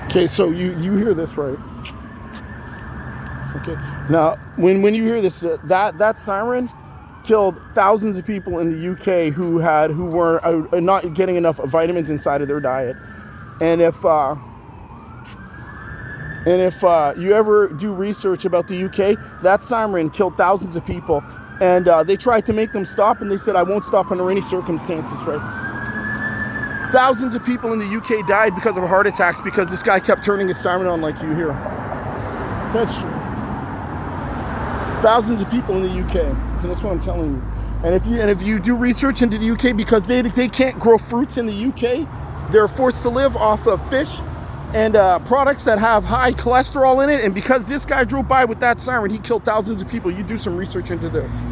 Okay, so you hear this, right? Okay. Now, when you hear this, that siren killed thousands of people in the UK who were not getting enough vitamins inside of their diet. And if you ever do research about the UK, that siren killed thousands of people. And they tried to make them stop, and they said, "I won't stop under any circumstances." Right? Thousands of people in the UK died because of heart attacks because this guy kept turning his siren on like you hear. That's true. Thousands of people in the UK. And that's what I'm telling you. And if you do research into the UK, because they can't grow fruits in the UK, they're forced to live off of fish and products that have high cholesterol in it. And because this guy drove by with that siren, he killed thousands of people. You do some research into this.